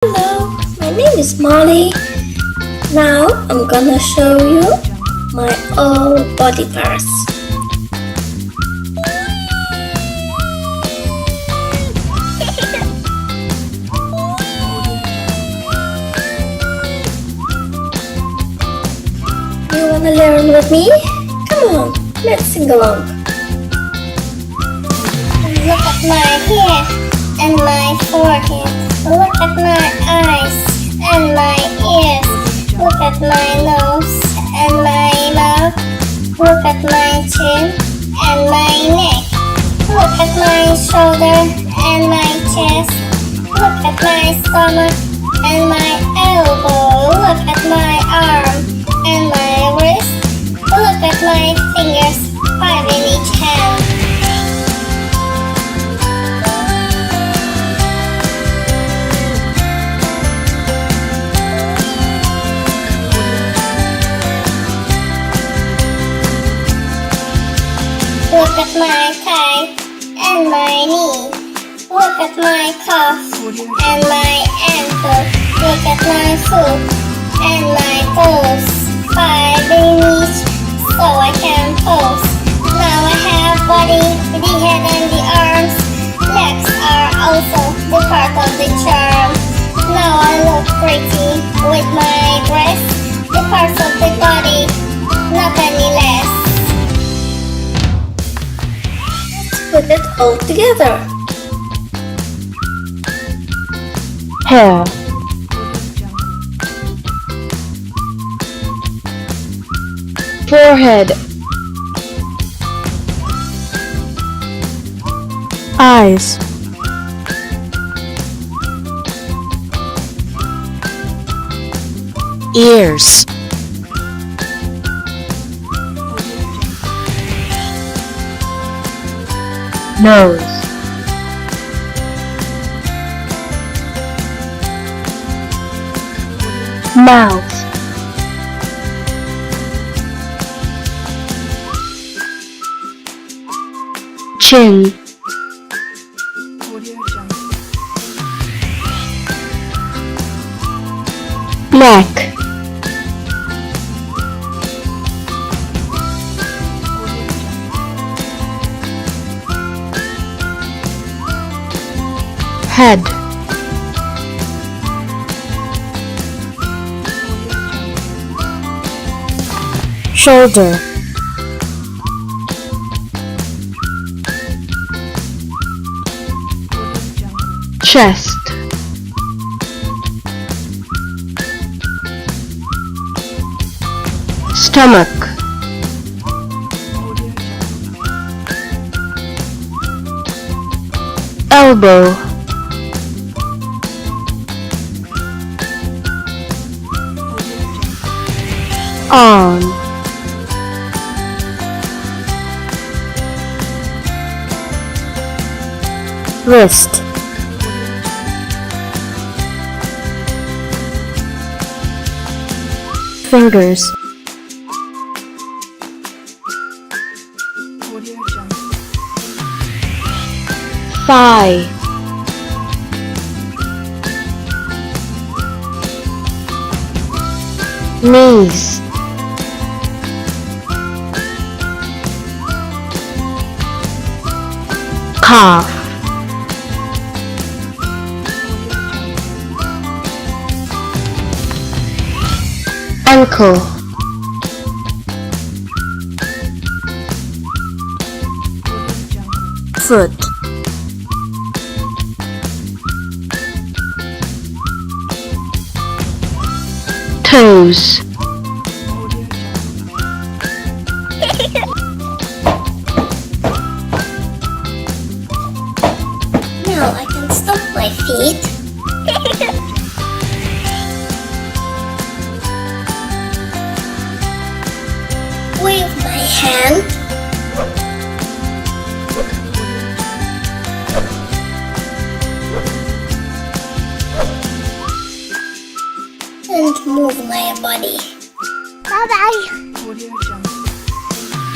Hello, my name is Molly. Now I'm gonna show you my all body parts. You wanna learn with me? Come on, let's sing along. Look at my hair and my forehead. Look at my eyes and my ears. Look at my nose and my mouth. Look at my chin and my neck. Look at my shoulder and my chest. Look at my stomach and my elbow. Look at my arm and my wrist. Look at my fingers, 5 in each hand. Look at my thigh and my knee. Look at my calf and my ankle. Look at my foot and my toes. 5 in each, so I can pose. Now I have body, the head and the arms. Legs are also the part of the charm. Now I look pretty with my breasts. The parts of the body, not any less. Put it all together. Hair, forehead, eyes, ears, nose, mouth, chin, neck, head, shoulder, chest, stomach, elbow, arm, wrist, fingers, thigh, knees, calf, ankle, foot, toes, Now I can stomp my feet. Wave my hand. And move my body. Bye bye.